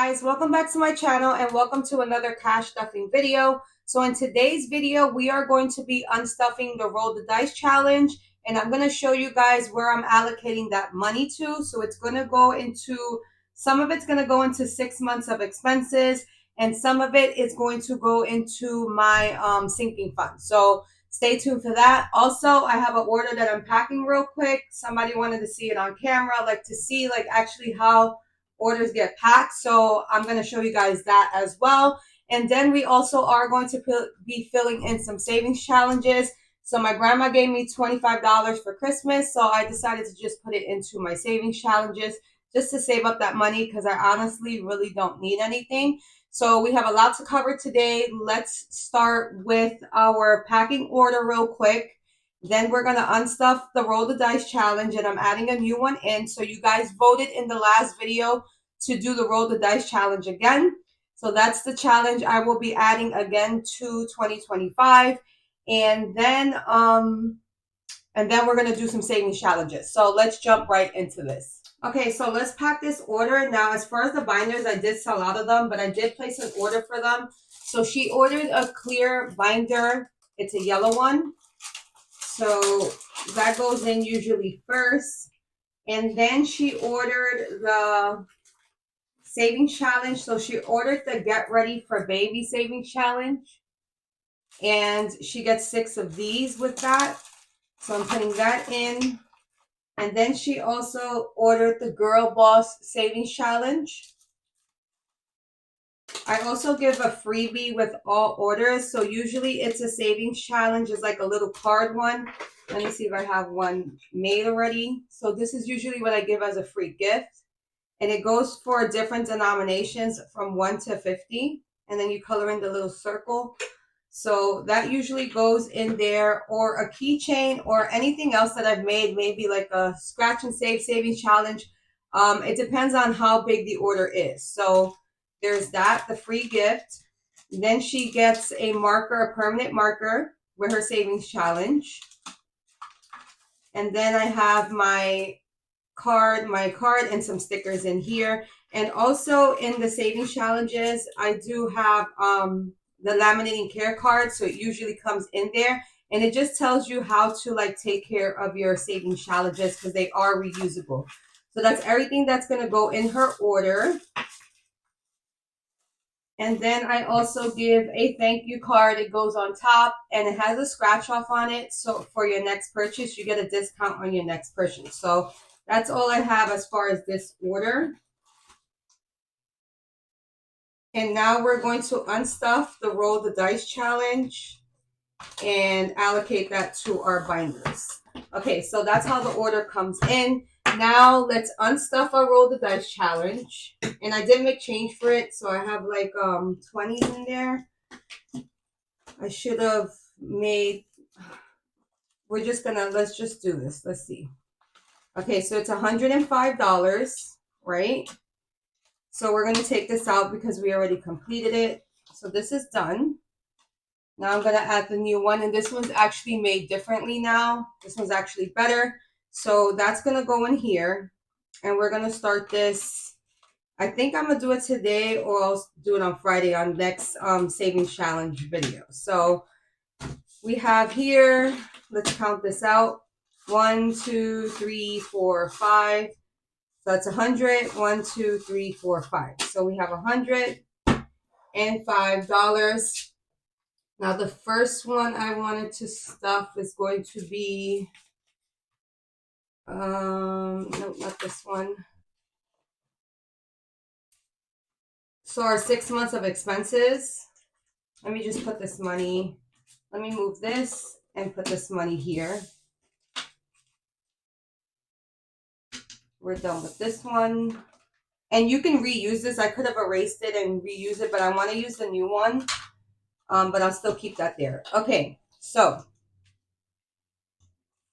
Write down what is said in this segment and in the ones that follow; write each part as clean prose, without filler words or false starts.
guys, welcome back to my channel and welcome to another cash stuffing video. So in today's video, we are going to be unstuffing the roll the dice challenge, and I'm going to show you guys where I'm allocating that money to. So it's going to go into, some of it's going to go into 6 months of expenses, and some of it is going to go into my sinking fund. So stay tuned for that. Also, I have an order that I'm packing real quick. Somebody wanted to see it on camera, like to see like actually how orders get packed. So I'm going to show you guys that as well. And then we also are going to be filling in some savings challenges. So my grandma gave me $25 for Christmas. So I decided to just put it into my savings challenges just to save up that money because I honestly really don't need anything. So we have a lot to cover today. Let's start with our packing order real quick. Then we're going to unstuff the roll the dice challenge, and I'm adding a new one in. So you guys voted in the last video to do the roll the dice challenge again. So that's the challenge I will be adding again to 2025. And then we're going to do some savings challenges. So let's jump right into this. Okay, so let's pack this order. Now, as far as the binders, I did sell out of them, but I did place an order for them. So she ordered a clear binder. It's a yellow one. So that goes in usually first. And then she ordered the savings challenge. So she ordered the get ready for baby savings challenge. And she gets 6 of these with that. So I'm putting that in. And then she also ordered the Girl Boss Savings Challenge. I also give a freebie with all orders. So usually it's a savings challenge. It's like a little card one. Let me see if I have one made already. So this is usually what I give as a free gift. And it goes for different denominations from 1 to 50. And then you color in the little circle. So that usually goes in there, or a keychain or anything else that I've made, maybe like a scratch and save savings challenge. It depends on how big the order is. So there's that, the free gift. Then she gets a marker, a permanent marker with her savings challenge. And then I have my card and some stickers in here. And also in the savings challenges, I do have the laminating care card. So it usually comes in there, and it just tells you how to like take care of your savings challenges because they are reusable. So that's everything that's going to go in her order. And then I also give a thank you card. It goes on top and it has a scratch off on it. So for your next purchase, you get a discount on your next purchase. So that's all I have as far as this order. And now we're going to unstuff the roll the dice challenge and allocate that to our binders. Okay, so that's how the order comes in. Now let's unstuff our roll the dice challenge. And I did make change for it, so I have like 20s in there. I should have made, let's just do this. Let's see. Okay, so it's $105, right? So we're going to take this out because we already completed it. So this is done. Now I'm going to add the new one, and this one's actually made differently now. This one's actually better. So that's going to go in here, and we're going to start this. I think I'm going to do it today, or I'll do it on Friday on next savings challenge video. So we have here, let's count this out. 1, 2, 3, 4, 5. So that's 100. 1, 2, 3, 4, 5. So we have $105. Now the first one I wanted to stuff is going to be, no, not this one. So our 6 months of expenses. Let me just put this money. Let me move this and put this money here. We're done with this one. And you can reuse this. I could have erased it and reuse it, but I want to use the new one. But I'll still keep that there. Okay, so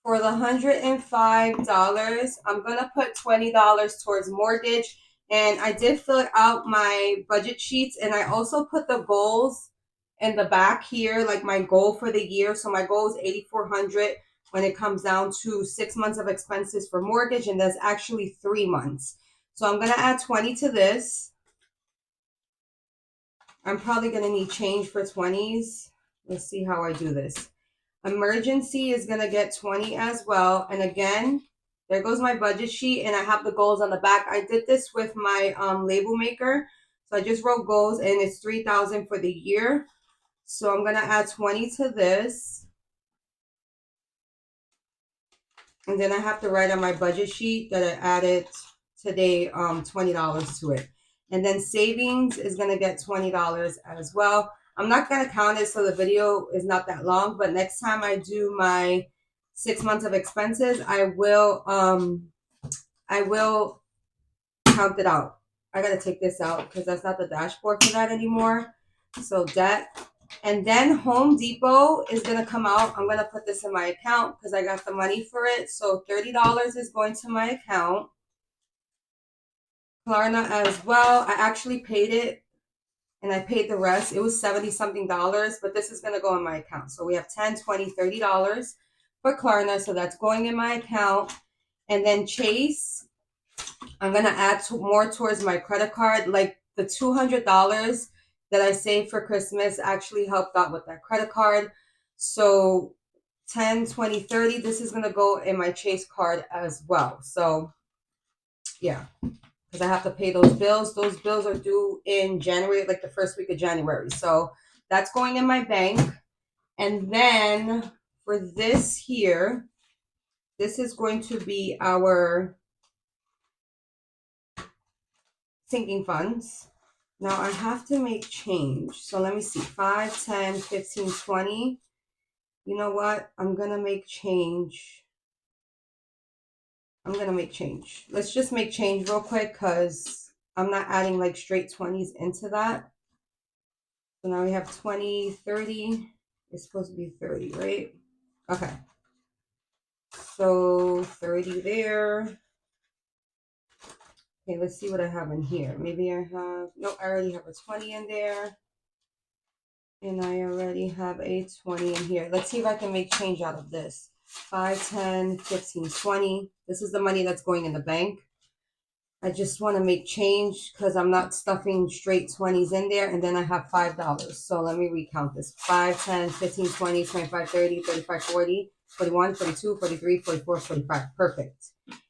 for the $105, I'm going to put $20 towards mortgage. And I did fill out my budget sheets, and I also put the goals in the back here, like my goal for the year. So my goal is $8,400 when it comes down to 6 months of expenses for mortgage, and that's actually 3 months. So I'm going to add 20 to this. I'm probably going to need change for 20s. Let's see how I do this. Emergency is going to get 20 as well. And again, there goes my budget sheet, and I have the goals on the back. I did this with my label maker. So I just wrote goals, and it's 3,000 for the year. So I'm going to add 20 to this. And then I have to write on my budget sheet that I added today $20 to it. And then savings is going to get $20 as well. I'm not going to count it, so the video is not that long, but next time I do my 6 months of expenses, I will count it out. I got to take this out because that's not the dashboard for that anymore. So debt. And then Home Depot is going to come out. I'm going to put this in my account because I got the money for it. So $30 is going to my account. Klarna as well. I actually paid it, and I paid the rest. It was 70 something dollars, but this is going to go in my account. So we have $10, $20, $30 for Klarna. So that's going in my account. And then Chase, I'm going to add more towards my credit card. Like the $200 that I saved for Christmas actually helped out with that credit card. So 10, 20, 30, this is going to go in my Chase card as well. So yeah, because I have to pay those bills. Those bills are due in January, like the first week of January. So that's going in my bank. And then for this here, this is going to be our sinking funds. Now I have to make change. So let me see, 5, 10, 15, 20. You know what? I'm going to make change. Let's just make change real quick because I'm not adding like straight 20s into that. So now we have 20, 30. It's supposed to be 30, right? Okay. So 30 there. Okay, let's see what I have in here. Maybe I have, no, I already have a 20 in there. And I already have a 20 in here. Let's see if I can make change out of this. 5, 10, 15, 20. This is the money that's going in the bank. I just want to make change because I'm not stuffing straight 20s in there. And then I have $5. So let me recount this. 5, 10, 15, 20, 25, 30, 35, 40, 41, 42, 43, 44, 45. Perfect.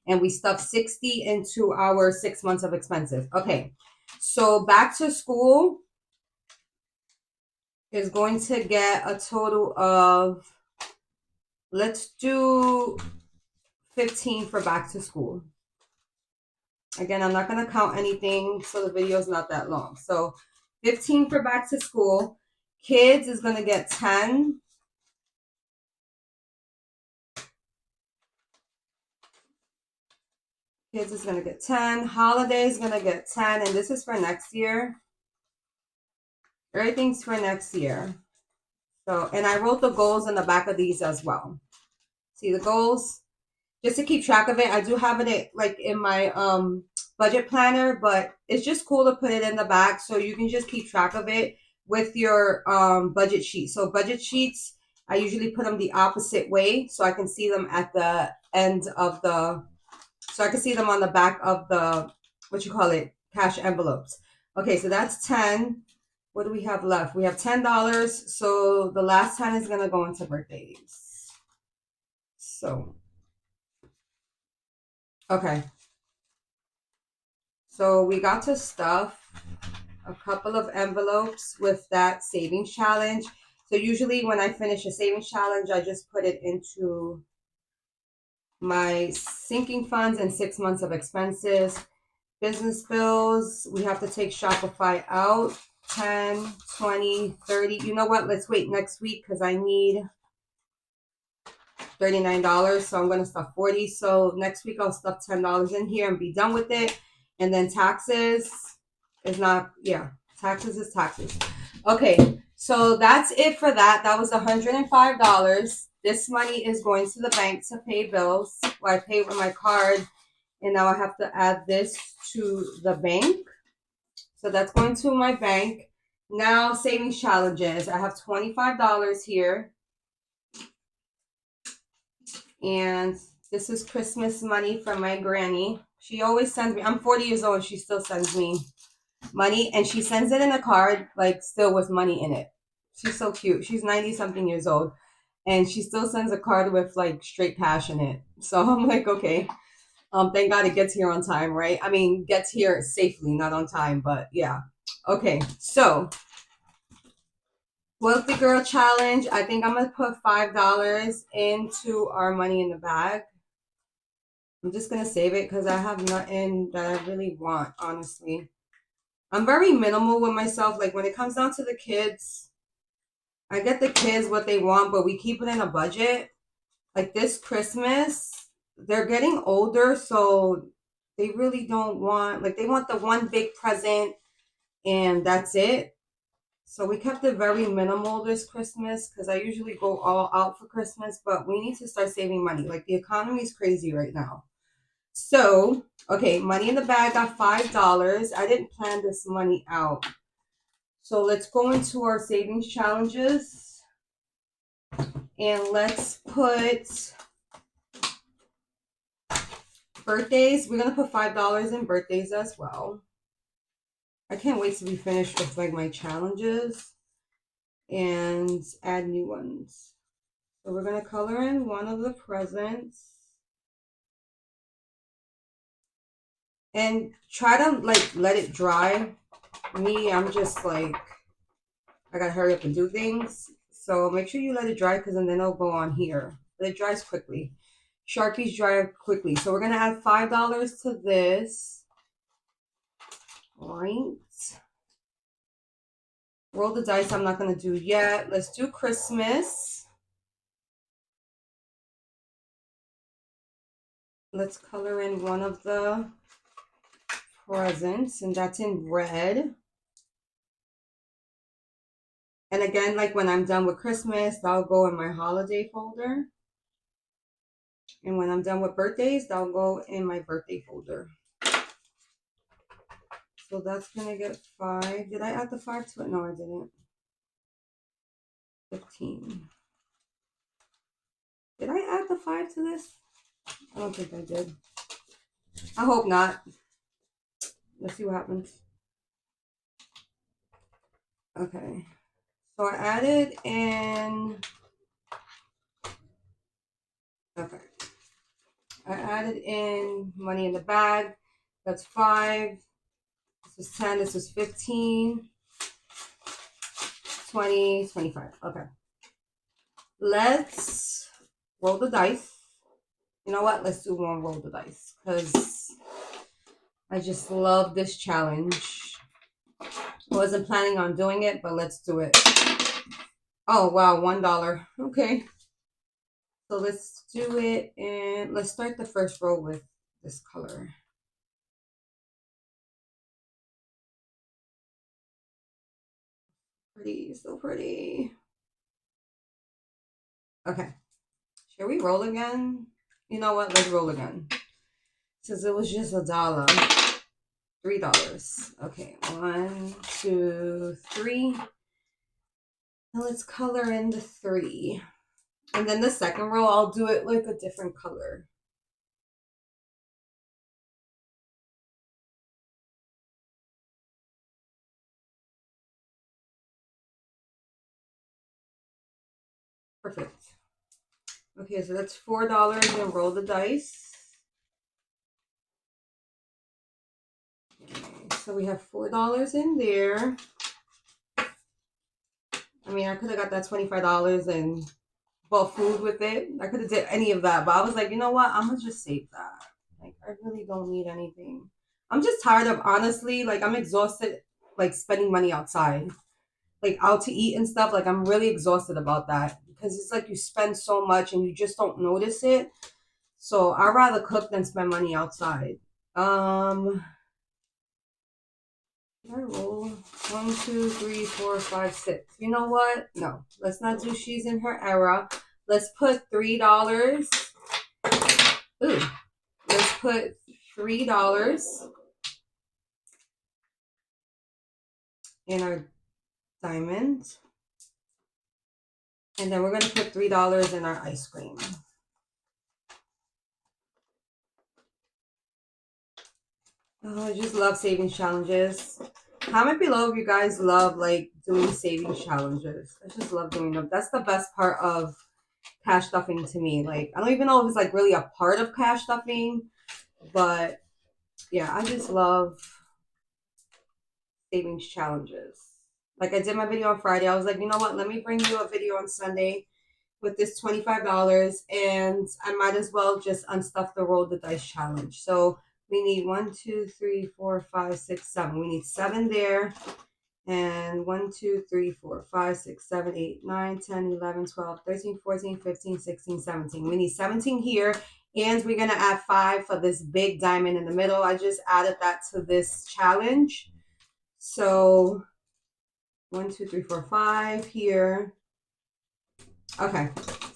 And we stuffed 60 into our 6 months of expenses. Okay. So back to school is going to get a total of, let's do 15 for back to school. Again, I'm not going to count anything, so the video is not that long. So 15 for back to school. Kids is going to get 10. Kids is going to get 10. Holiday is going to get 10. And this is for next year. Everything's for next year. So, and I wrote the goals in the back of these as well. See the goals? Just to keep track of it. I do have it like in my budget planner, but it's just cool to put it in the back so you can just keep track of it with your budget sheet. So budget sheets, I usually put them the opposite way so I can see them at the end of the, so I can see them on the back of the, what you call it, cash envelopes. Okay, so that's 10. What do we have left? We have $10. So the last 10 is going to go into birthdays. So, okay. So we got to stuff a couple of envelopes with that savings challenge. So usually when I finish a savings challenge, I just put it into my sinking funds and 6 months of expenses. Business bills, we have to take Shopify out. 10, 20, 30. You know what? Let's wait next week because I need $39. So I'm going to stuff 40. So next week I'll stuff $10 in here and be done with it. And then taxes is not, yeah, taxes is taxes. Okay, so that's it for that. That was $105. This money is going to the bank to pay bills. Well, I pay with my card, and now I have to add this to the bank. So that's going to my bank. Now, savings challenges. I have $25 here. And this is Christmas money from my granny. She always sends me, I'm 40 years old, she still sends me money, and she sends it in a card, like still with money in it. She's so cute. She's 90 something years old, and she still sends a card with like straight cash in it. So I'm like, okay. Thank God it gets here on time, right? I mean, gets here safely, not on time, but yeah. Okay, so Wealthy Girl Challenge. I think I'm gonna put $5 into our money in the bag. I'm just gonna save it because I have nothing that I really want, honestly. I'm very minimal with myself. Like when it comes down to the kids, I get the kids what they want, but we keep it in a budget. Like this Christmas, they're getting older, so they really don't want, like they want the one big present and that's it. So we kept it very minimal this Christmas because I usually go all out for Christmas, but we need to start saving money. Like the economy is crazy right now. So, okay, money in the bag got $5. I didn't plan this money out. So let's go into our savings challenges and let's put birthdays. We're going to put $5 in birthdays as well. I can't wait to be finished with like my challenges and add new ones. So we're going to color in one of the presents and try to like let it dry. Me, I'm just like, I got to hurry up and do things. So make sure you let it dry because then it'll go on here. But it dries quickly. Sharpies dry quickly. So we're going to add $5 to this. Right. Roll the dice. I'm not going to do yet. Let's do Christmas. Let's color in one of the presents, and that's in red. And again, like when I'm done with Christmas, that'll go in my holiday folder. And when I'm done with birthdays, that'll go in my birthday folder. So that's gonna get 5. Did I add the 5 to it? No, I didn't. 15. Did I add the 5 to this? I don't think I did. I hope not. Let's see what happens. Okay. So I added in. Okay. I added in money in the bag. That's 5. This is 10. This is 15. 20, 25. Okay. Let's roll the dice. You know what? Let's do one roll the dice because I just love this challenge. I wasn't planning on doing it, but let's do it. Oh, wow. $1. Okay. So let's do it and let's start the first row with this color. Pretty, so pretty. Okay. Shall we roll again? You know what? Let's roll again. Since it was just $1. $3. Okay. 1, 2, 3. Now let's color in the 3. And then the second row, I'll do it like a different color. Perfect. Okay, so that's $4 and roll the dice. Okay, so we have $4 in there. I mean, I could have got that $25 and bought food with it. I could have did any of that, but I was like, you know what? I'm gonna just save that. Like, I really don't need anything. I'm just tired of, honestly, like I'm exhausted, like spending money outside, like out to eat and stuff. Like I'm really exhausted about that because it's like you spend so much and you just don't notice it. So I'd rather cook than spend money outside. Did I roll 1, 2, 3, 4, 5, 6? You know what? No, let's not do she's in her era. Let's put $3. Ooh, let's put $3 in our diamond. And then we're going to put $3 in our ice cream. Oh, I just love savings challenges. comment below if you guys love like doing savings challenges. I just love doing them. That's the best part of cash stuffing to me. Like, I don't even know if it's like really a part of cash stuffing, but yeah, I just love savings challenges. Like, I did my video on Friday. I was like, you know what? Let me bring you a video on Sunday with this $25, and I might as well just unstuff the roll the dice challenge. So we need 1, 2, 3, 4, 5, 6, 7. We need 7 there. And 1, 2, 3, 4, 5, 6, 7, 8, 9, 10, 11, 12, 13, 14, 15, 16, 17. We need 17 here. And we're going to add 5 for this big diamond in the middle. I just added that to this challenge. So 1, 2, 3, 4, 5 here. Okay.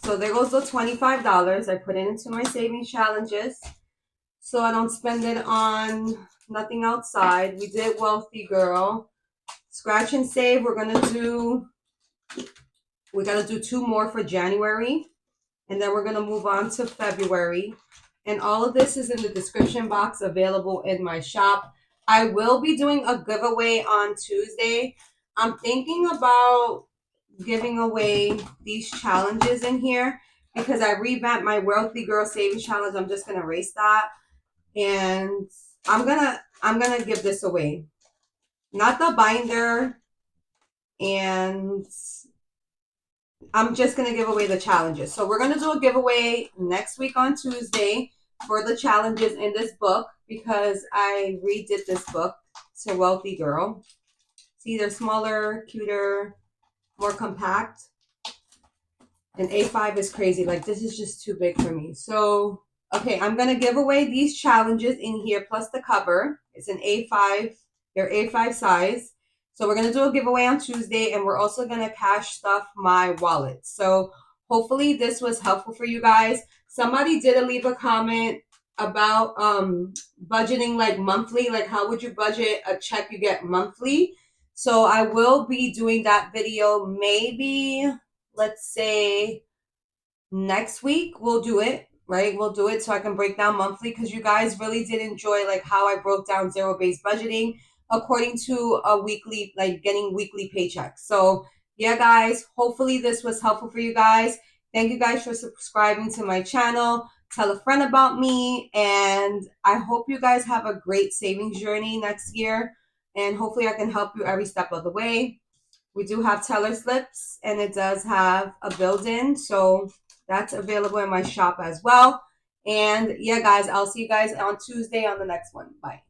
So there goes the $25 I put it into my savings challenges. So I don't spend it on nothing outside. We did Wealthy Girl. Scratch and save. We gotta do 2 more for January, and then we're gonna move on to February. And all of this is in the description box, available in my shop. I will be doing a giveaway on Tuesday. I'm thinking about giving away these challenges in here because I revamped my Wealthy Girl Savings Challenge. I'm just gonna erase that, and I'm gonna give this away. Not the binder, and I'm just going to give away the challenges. So we're going to do a giveaway next week on Tuesday for the challenges in this book because I redid this book to Wealthy Girl. See, they're smaller, cuter, more compact. And A5 is crazy. Like, this is just too big for me. So, okay, I'm going to give away these challenges in here plus the cover. It's an A5. They're A5 size. So we're going to do a giveaway on Tuesday, and we're also going to cash stuff my wallet. So hopefully this was helpful for you guys. Somebody did leave a comment about budgeting like monthly. Like, how would you budget a check you get monthly? So I will be doing that video maybe, let's say, next week. We'll do it, right? We'll do it so I can break down monthly because you guys really did enjoy like how I broke down zero-based budgeting according to a weekly, like getting weekly paychecks. So yeah, guys, hopefully this was helpful for you guys. Thank you guys for subscribing to my channel. Tell a friend about me, and I hope you guys have a great savings journey next year, and hopefully I can help you every step of the way. We do have teller slips, and it does have a build-in, so that's available in my shop as well. And yeah, guys, I'll see you guys on Tuesday on the next one. Bye.